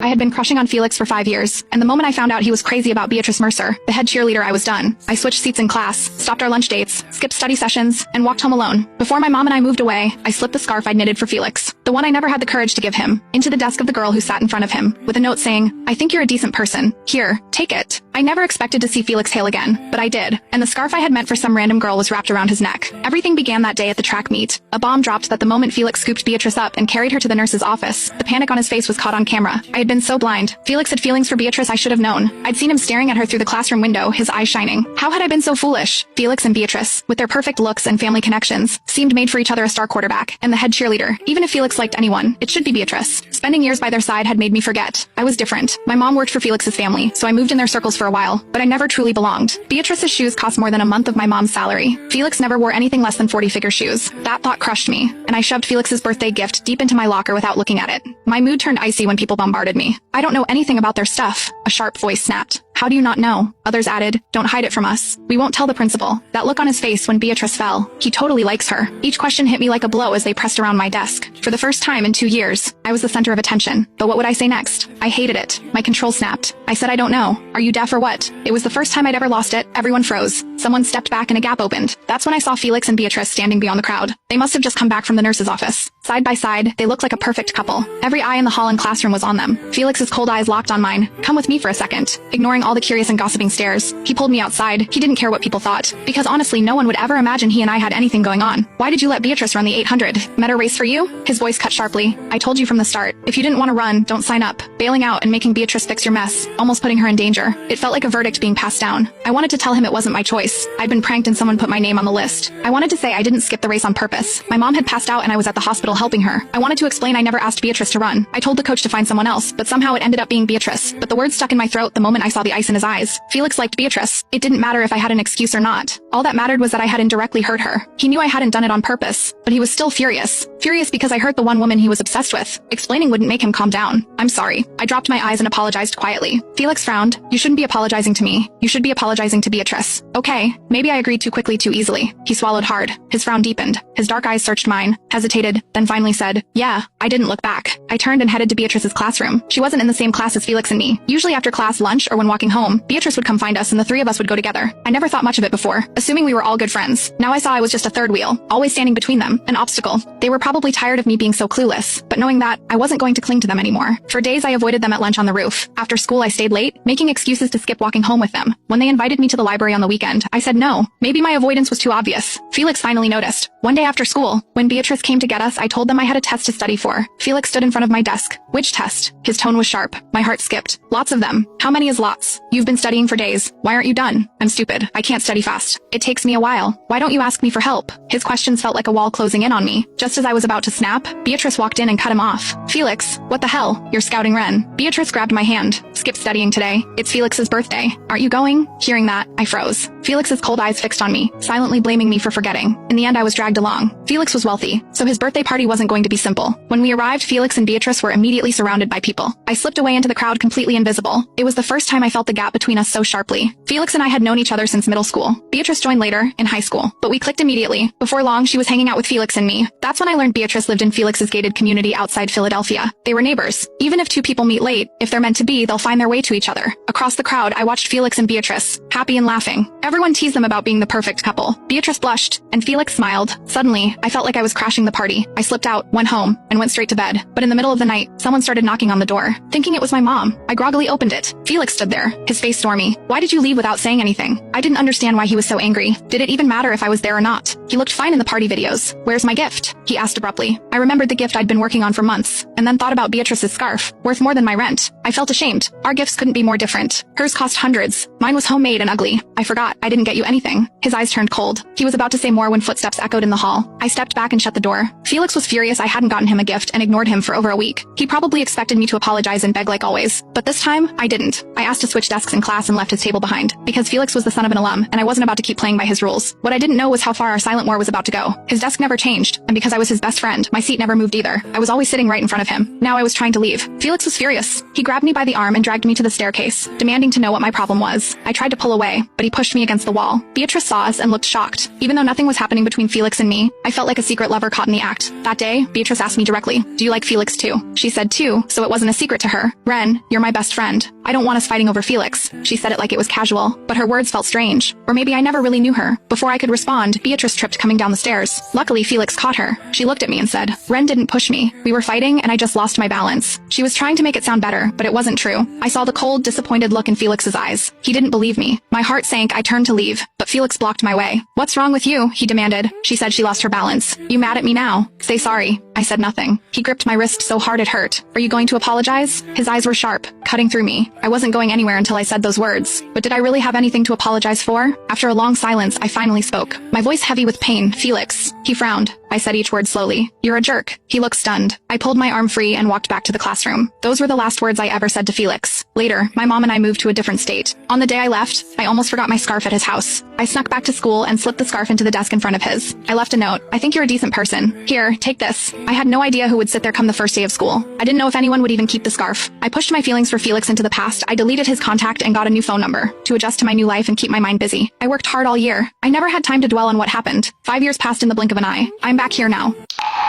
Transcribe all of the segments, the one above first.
I had been crushing on Felix for 5 years, and the moment I found out he was crazy about Beatrice Mercer, the head cheerleader, I was done. I switched seats in class, stopped our lunch dates, skipped study sessions, and walked home alone. Before my mom and I moved away, I slipped the scarf I'd knitted for Felix, the one I never had the courage to give him, into the desk of the girl who sat in front of him, with a note saying, "I think you're a decent person. Here, take it." I never expected to see Felix hail again, but I did, and the scarf I had meant for some random girl was wrapped around his neck. Everything began that day at the track meet. A bomb dropped that the moment Felix scooped Beatrice up and carried her to the nurse's office. The panic on his face was caught on camera. I had been so blind. Felix had feelings for Beatrice I should have known. I'd seen him staring at her through the classroom window, his eyes shining. How had I been so foolish? Felix and Beatrice, with their perfect looks and family connections, seemed made for each other, a star quarterback and the head cheerleader. Even if Felix liked anyone, it should be Beatrice. Spending years by their side had made me forget. I was different. My mom worked for Felix's family, so I moved in their circles for a while, but I never truly belonged. Beatrice's shoes cost more than a month of my mom's salary. Felix never wore anything less than 40-figure shoes. That thought crushed me, and I shoved Felix's birthday gift deep into my locker without looking at it. My mood turned icy when people bombarded me. "I don't know anything about their stuff," a sharp voice snapped. "How do you not know?" Others added, "Don't hide it from us. We won't tell the principal." That look on his face when Beatrice fell. He totally likes her. Each question hit me like a blow as they pressed around my desk. For the first time in 2 years, I was the center of attention. But what would I say next? I hated it. My control snapped. I said, "I don't know. Are you deaf or what?" It was the first time I'd ever lost it. Everyone froze. Someone stepped back and a gap opened. That's when I saw Felix and Beatrice standing beyond the crowd. They must have just come back from the nurse's office. Side by side, they looked like a perfect couple. Every eye in the hall and classroom was on them. Felix's cold eyes locked on mine. "Come with me for a second." Ignoring all the curious and gossiping stares, he pulled me outside. He didn't care what people thought, because honestly no one would ever imagine he and I had anything going on. "Why did you let Beatrice run the 800 meter race for you?" His voice cut sharply. "I told you from the start. If you didn't want to run, don't sign up." Bailing out and making Beatrice fix your mess, almost putting her in danger. It felt like a verdict being passed down. I wanted to tell him it wasn't my choice. I'd been pranked and someone put my name on the list. I wanted to say I didn't skip the race on purpose. My mom had passed out and I was at the hospital helping her. I wanted to explain I never asked Beatrice to run. I told the coach to find someone else, but somehow it ended up being Beatrice. But the words stuck in my throat the moment I saw the ice in his eyes. Felix liked Beatrice. It didn't matter if I had an excuse or not. All that mattered was that I had indirectly hurt her. He knew I hadn't done it on purpose, but he was still furious. Furious because I hurt the one woman he was obsessed with. Explaining wouldn't make him calm down. "I'm sorry." I dropped my eyes and apologized quietly. Felix frowned. "You shouldn't be apologizing to me. You should be apologizing to Beatrice." Okay, maybe I agreed too quickly too easily. He swallowed hard. His frown deepened. His dark eyes searched mine, hesitated, then finally said, "Yeah." I didn't look back. I turned and headed to Beatrice's classroom. She wasn't in the same class as Felix and me. Usually after class, lunch, or when walking home, Beatrice would come find us and the three of us would go together. I never thought much of it before, assuming we were all good friends. Now I saw I was just a third wheel, always standing between them, an obstacle. They were probably tired of me being so clueless, but knowing that, I wasn't going to cling to them anymore. For days I avoided them at lunch on the roof. After school I stayed late, making excuses to skip walking home with them. When they invited me to the library on the weekend, I said no. Maybe my avoidance was too obvious. Felix finally noticed. One day after school, when Beatrice came to get us, I told them I had a test to study for. Felix stood in front of my desk. "Which test?" His tone was sharp. My heart skipped. "Lots of them." "How many is lots?" "You've been studying for days. Why aren't you done?" "I'm stupid. I can't study fast. It takes me a while. Why don't you ask me for help?" His questions felt like a wall closing in on me. Just as I was about to snap, Beatrice walked in and cut him off. "Felix, what the hell? You're scouting Ren." Beatrice grabbed my hand. "Skip studying today. It's Felix's birthday. Aren't you going?" Hearing that, I froze. Felix's cold eyes fixed on me, silently blaming me for forgetting. In the end, I was dragged along. Felix was wealthy, so his birthday party wasn't going to be simple. When we arrived, Felix and Beatrice were immediately surrounded by people. I slipped away into the crowd completely invisible. It was the first time I felt the gap between us so sharply. Felix and I had known each other since middle school. Beatrice joined later, in high school, but we clicked immediately. Before long, she was hanging out with Felix and me. That's when I learned Beatrice lived in Felix's gated community outside Philadelphia. They were neighbors. Even if two people meet late, if they're meant to be, they'll find their way to each other. Across the crowd, I watched Felix and Beatrice, happy and laughing. Everyone teased them about being the perfect couple. Beatrice blushed, and Felix smiled. Suddenly, I felt like I was crashing the party. I slipped out, went home, and went straight to bed. But in the middle of the night, someone started knocking on the door. Thinking it was my mom, I groggily opened it. Felix stood there, his face stormy. "Why did you leave without saying anything?" I didn't understand why he was so angry. Did it even matter if I was there or not? He looked fine in the party videos. "Where's my gift?" he asked abruptly. I remembered the gift I'd been working on for months, and then thought about Beatrice's scarf, worth more than my rent. I felt ashamed. Our gifts couldn't be more different. Hers cost hundreds. Mine was homemade and ugly. "I forgot. I didn't get you anything." His eyes turned cold. He was about to say more when footsteps echoed in the hall. I stepped back and shut the door. Felix was furious I hadn't gotten him a gift and ignored him for over a week. He probably expected me to apologize and beg like always. But this time, I didn't. I asked to switch desks in class and left his table behind, because Felix was the son of an alum, and I wasn't about to keep playing by his rules. What I didn't know was how far our silent war was about to go. His desk never changed, and because I was his best friend, my seat never moved either. I was always sitting right in front of him. Now I was trying to leave. Felix was furious. He grabbed me by the arm and dragged me to the staircase, demanding to know what my problem was. I tried to pull away, but he pushed me again. against the wall. Beatrice saw us and looked shocked. Even though nothing was happening between Felix and me, I felt like a secret lover caught in the act. That day, Beatrice asked me directly, "Do you like Felix too?" She said too, so it wasn't a secret to her. "Ren, you're my best friend. I don't want us fighting over Felix." She said it like it was casual, but her words felt strange. Or maybe I never really knew her. Before I could respond, Beatrice tripped coming down the stairs. Luckily, Felix caught her. She looked at me and said, "Ren didn't push me. We were fighting and I just lost my balance." She was trying to make it sound better, but it wasn't true. I saw the cold, disappointed look in Felix's eyes. He didn't believe me. My heart sank. I turned to leave, but Felix blocked my way. "What's wrong with you?" he demanded. She said she lost her balance. "You mad at me now? Say sorry." I said nothing. He gripped my wrist so hard it hurt. "Are you going to apologize?" His eyes were sharp, cutting through me. I wasn't going anywhere until I said those words. But did I really have anything to apologize for? After a long silence, I finally spoke. My voice heavy with pain. "Felix." He frowned. I said each word slowly. "You're a jerk." He looked stunned. I pulled my arm free and walked back to the classroom. Those were the last words I ever said to Felix. Later, my mom and I moved to a different state. On the day I left, I almost forgot my scarf at his house. I snuck back to school and slipped the scarf into the desk in front of his. I left a note. "I think you're a decent person. Here, take this." I had no idea who would sit there come the first day of school. I didn't know if anyone would even keep the scarf. I pushed my feelings for Felix into the past. I deleted his contact and got a new phone number to adjust to my new life and keep my mind busy. I worked hard all year. I never had time to dwell on what happened. 5 years passed in the blink of an eye. I'm back here now.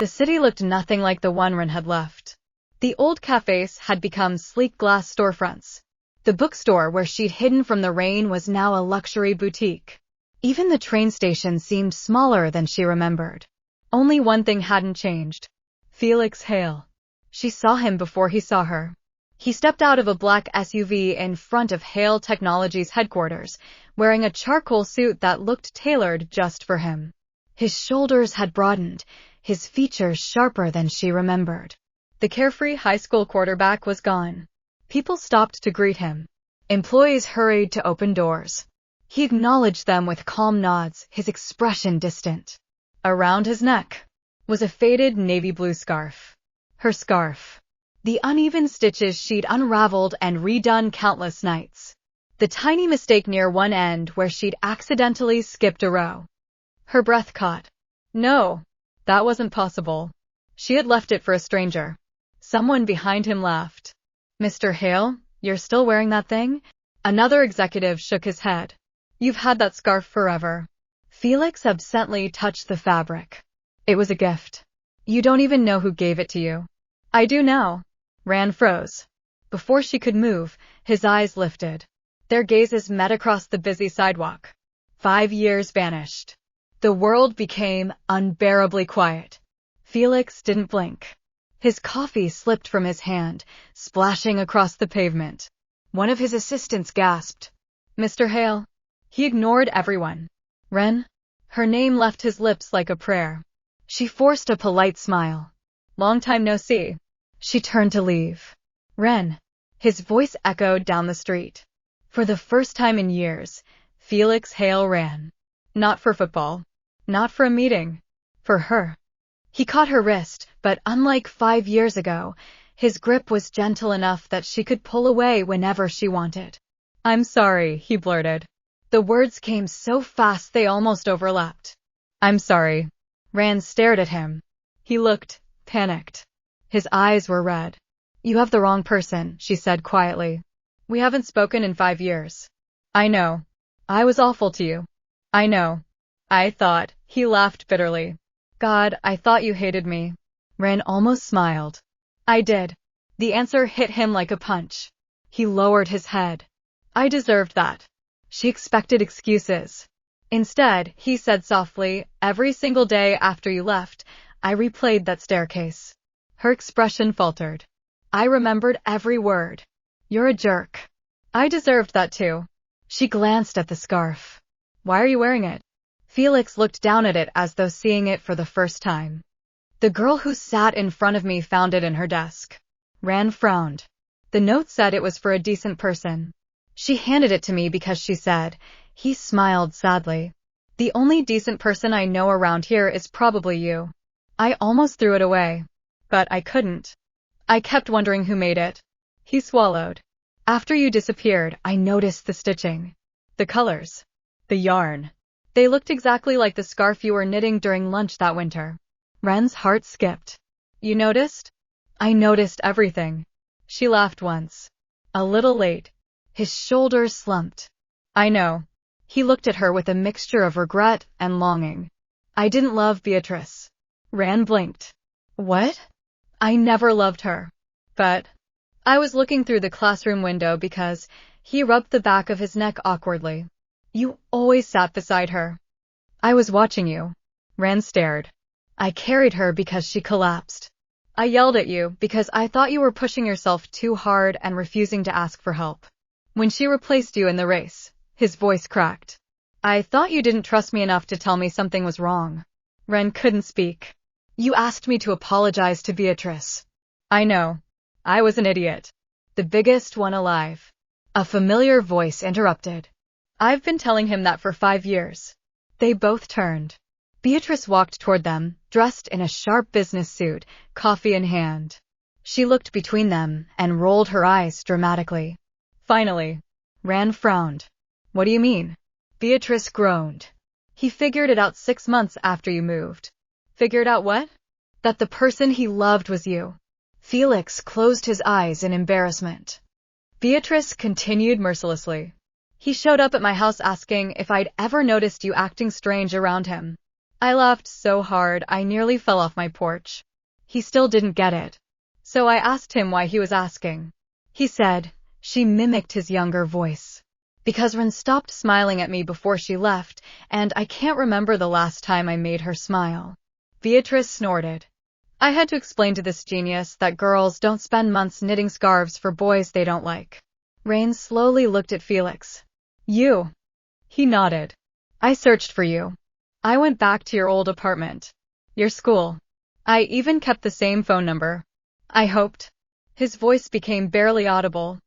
The city looked nothing like the one Ren had left. The old cafes had become sleek glass storefronts. The bookstore where she'd hidden from the rain was now a luxury boutique. Even the train station seemed smaller than she remembered. Only one thing hadn't changed. Felix Hale. She saw him before he saw her. He stepped out of a black SUV in front of Hale Technologies headquarters, wearing a charcoal suit that looked tailored just for him. His shoulders had broadened, his features sharper than she remembered. The carefree high school quarterback was gone. People stopped to greet him. Employees hurried to open doors. He acknowledged them with calm nods, his expression distant. Around his neck was a faded navy blue scarf. Her scarf. The uneven stitches she'd unraveled and redone countless nights. The tiny mistake near one end where she'd accidentally skipped a row. Her breath caught. No, that wasn't possible. She had left it for a stranger. Someone behind him laughed. "Mr. Hale, you're still wearing that thing?" Another executive shook his head. "You've had that scarf forever." Felix absently touched the fabric. "It was a gift. You don't even know who gave it to you." "I do now." Ren froze. Before she could move, his eyes lifted. Their gazes met across the busy sidewalk. 5 years vanished. The world became unbearably quiet. Felix didn't blink. His coffee slipped from his hand, splashing across the pavement. One of his assistants gasped. "Mr. Hale." He ignored everyone. "Ren?" Her name left his lips like a prayer. She forced a polite smile. "Long time no see." She turned to leave. "Ren." His voice echoed down the street. For the first time in years, Felix Hale ran. Not for football. Not for a meeting. For her. He caught her wrist, but unlike 5 years ago, his grip was gentle enough that she could pull away whenever she wanted. "I'm sorry," he blurted. The words came so fast they almost overlapped. "I'm sorry." Ren stared at him. He looked panicked. His eyes were red. "You have the wrong person," she said quietly. "We haven't spoken in 5 years. I know. I was awful to you. I know. I thought," he laughed bitterly. "God, I thought you hated me." Ren almost smiled. "I did." The answer hit him like a punch. He lowered his head. "I deserved that." She expected excuses. Instead, he said softly, "Every single day after you left, I replayed that staircase." Her expression faltered. "I remembered every word. You're a jerk." "I deserved that too." She glanced at the scarf. "Why are you wearing it?" Felix looked down at it as though seeing it for the first time. "The girl who sat in front of me found it in her desk." Ren frowned. The note said it was for a decent person. She handed it to me because she said. He smiled sadly. "The only decent person I know around here is probably you." I almost threw it away. But I couldn't. I kept wondering who made it. He swallowed. "After you disappeared, I noticed the stitching. The colors. The yarn. They looked exactly like the scarf you were knitting during lunch that winter." Ren's heart skipped. "You noticed?" "I noticed everything." She laughed once. A little late. His shoulders slumped. "I know. He looked at her with a mixture of regret and longing. I didn't love Beatrice. Ren blinked. What? I never loved her. But I was looking through the classroom window because he rubbed the back of his neck awkwardly. You always sat beside her. I was watching you. Ren stared. I carried her because she collapsed. I yelled at you because I thought you were pushing yourself too hard and refusing to ask for help. When she replaced you in the race, his voice cracked. I thought you didn't trust me enough to tell me something was wrong. Ren couldn't speak. You asked me to apologize to Beatrice. I know. I was an idiot. The biggest one alive. A familiar voice interrupted. I've been telling him that for 5 years. They both turned. Beatrice walked toward them, dressed in a sharp business suit, coffee in hand. She looked between them and rolled her eyes dramatically. Finally. Ren frowned. What do you mean? Beatrice groaned. He figured it out 6 months after you moved. Figured out what? That the person he loved was you. Felix closed his eyes in embarrassment. Beatrice continued mercilessly. He showed up at my house asking if I'd ever noticed you acting strange around him. I laughed so hard I nearly fell off my porch. He still didn't get it. So I asked him why he was asking. He said, she mimicked his younger voice. Because Ren stopped smiling at me before she left, and I can't remember the last time I made her smile. Beatrice snorted. I had to explain to this genius that girls don't spend months knitting scarves for boys they don't like. Rain slowly looked at Felix. You. He nodded. I searched for you. I went back to your old apartment. Your school. I even kept the same phone number. I hoped. His voice became barely audible.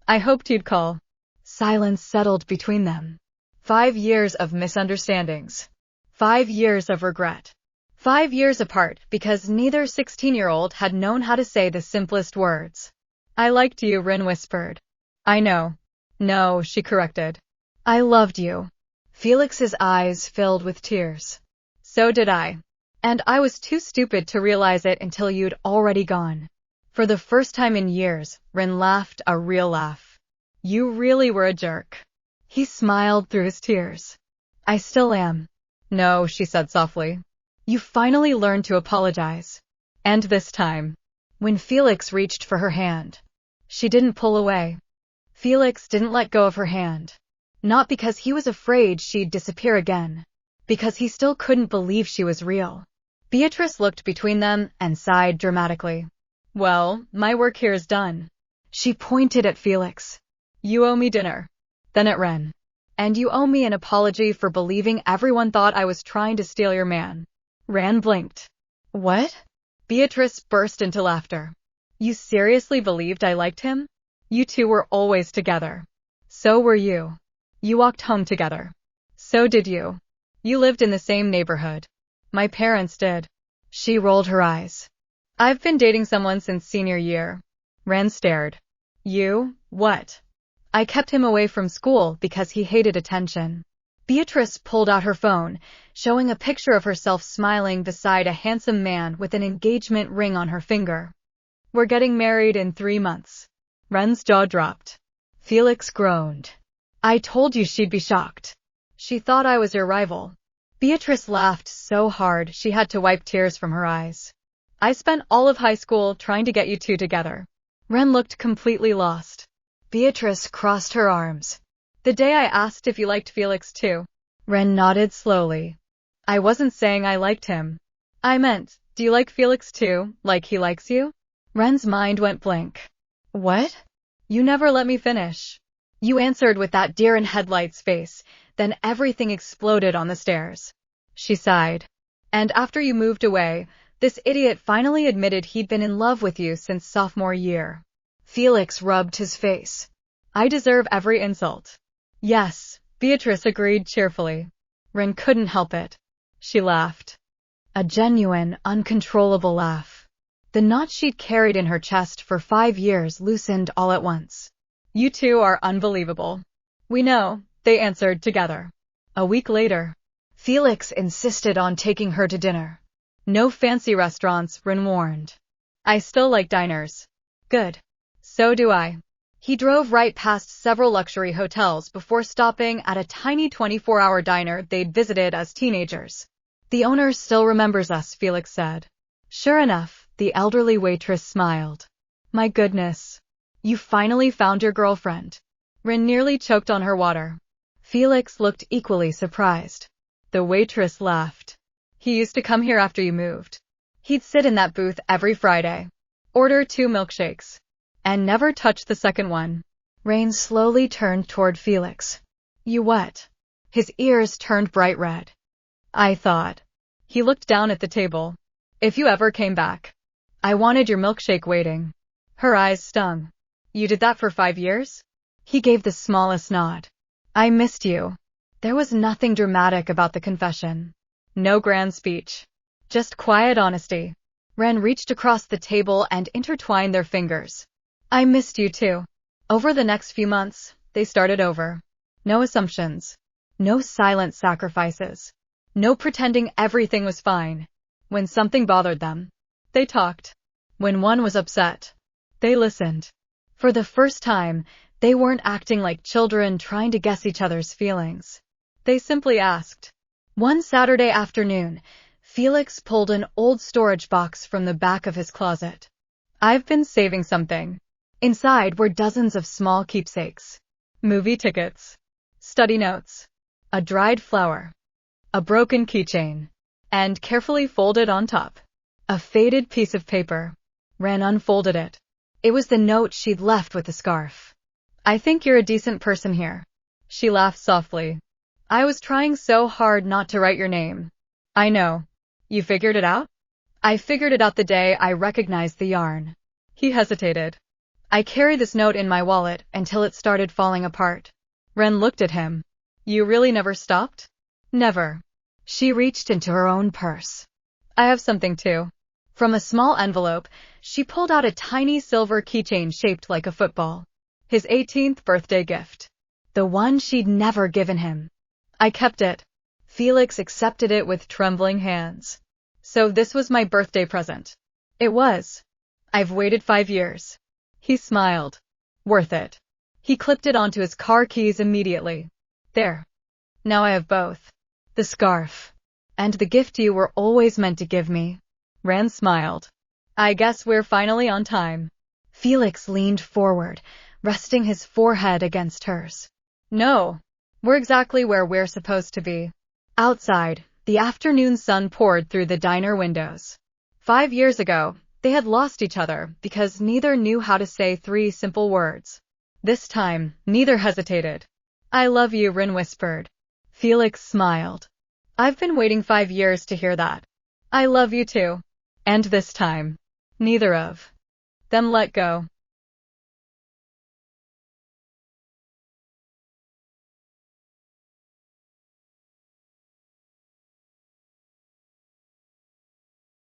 I hoped you'd call. Silence settled between them. 5 years of misunderstandings. 5 years of regret. 5 years apart because neither 16-year-old had known how to say the simplest words. I liked you, Ren whispered. I know. No, she corrected. I loved you. Felix's eyes filled with tears. So did I. And I was too stupid to realize it until you'd already gone. For the first time in years, Ren laughed a real laugh. You really were a jerk. He smiled through his tears. I still am. No, she said softly. You finally learned to apologize. And this time, when Felix reached for her hand, she didn't pull away. Felix didn't let go of her hand. Not because he was afraid she'd disappear again. Because he still couldn't believe she was real. Beatrice looked between them and sighed dramatically. Well, my work here is done. She pointed at Felix. You owe me dinner. Then at Ren. And you owe me an apology for believing everyone thought I was trying to steal your man. Ren blinked. What? Beatrice burst into laughter. You seriously believed I liked him? You two were always together. So were you. You walked home together. So did you. You lived in the same neighborhood. My parents did. She rolled her eyes. I've been dating someone since senior year. Ren stared. You? What? I kept him away from school because he hated attention. Beatrice pulled out her phone, showing a picture of herself smiling beside a handsome man with an engagement ring on her finger. We're getting married in 3 months. Ren's jaw dropped. Felix groaned. I told you she'd be shocked. She thought I was your rival. Beatrice laughed so hard she had to wipe tears from her eyes. I spent all of high school trying to get you two together. Ren looked completely lost. Beatrice crossed her arms. The day I asked if you liked Felix too. Ren nodded slowly. I wasn't saying I liked him. I meant, do you like Felix too, like he likes you? Ren's mind went blank. What? You never let me finish. You answered with that deer-in-headlights face, then everything exploded on the stairs. She sighed. And after you moved away, this idiot finally admitted he'd been in love with you since sophomore year. Felix rubbed his face. I deserve every insult. Yes, Beatrice agreed cheerfully. Ren couldn't help it. She laughed. A genuine, uncontrollable laugh. The knot she'd carried in her chest for 5 years loosened all at once. You two are unbelievable. We know, they answered together. A week later, Felix insisted on taking her to dinner. No fancy restaurants, Ren warned. I still like diners. Good. So do I. He drove right past several luxury hotels before stopping at a tiny 24-hour diner they'd visited as teenagers. The owner still remembers us, Felix said. Sure enough, the elderly waitress smiled. My goodness. You finally found your girlfriend. Rin nearly choked on her water. Felix looked equally surprised. The waitress laughed. He used to come here after you moved. He'd sit in that booth every Friday, order 2 milkshakes, and never touch the second one. Rain slowly turned toward Felix. You what? His ears turned bright red. I thought. He looked down at the table. If you ever came back, I wanted your milkshake waiting. Her eyes stung. You did that for 5 years? He gave the smallest nod. I missed you. There was nothing dramatic about the confession. No grand speech. Just quiet honesty. Ren reached across the table and intertwined their fingers. I missed you too. Over the next few months, they started over. No assumptions. No silent sacrifices. No pretending everything was fine. When something bothered them, they talked. When one was upset, they listened. For the first time, they weren't acting like children trying to guess each other's feelings. They simply asked. One Saturday afternoon, Felix pulled an old storage box from the back of his closet. I've been saving something. Inside were dozens of small keepsakes. Movie tickets. Study notes. A dried flower. A broken keychain. And carefully folded on top, a faded piece of paper. Ren unfolded it. It was the note she'd left with the scarf. I think you're a decent person here. She laughed softly. I was trying so hard not to write your name. I know. You figured it out? I figured it out the day I recognized the yarn. He hesitated. I carried this note in my wallet until it started falling apart. Ren looked at him. You really never stopped? Never. She reached into her own purse. I have something too. From a small envelope, she pulled out a tiny silver keychain shaped like a football. His 18th birthday gift. The one she'd never given him. I kept it. Felix accepted it with trembling hands. So this was my birthday present. It was. I've waited 5 years. He smiled. Worth it. He clipped it onto his car keys immediately. There. Now I have both. The scarf. And the gift you were always meant to give me. Ran smiled. I guess we're finally on time. Felix leaned forward, resting his forehead against hers. No. We're exactly where we're supposed to be. Outside, the afternoon sun poured through the diner windows. 5 years ago, they had lost each other because neither knew how to say 3 simple words. This time, neither hesitated. I love you, Rin whispered. Felix smiled. I've been waiting 5 years to hear that. I love you too. And this time, neither of them let go.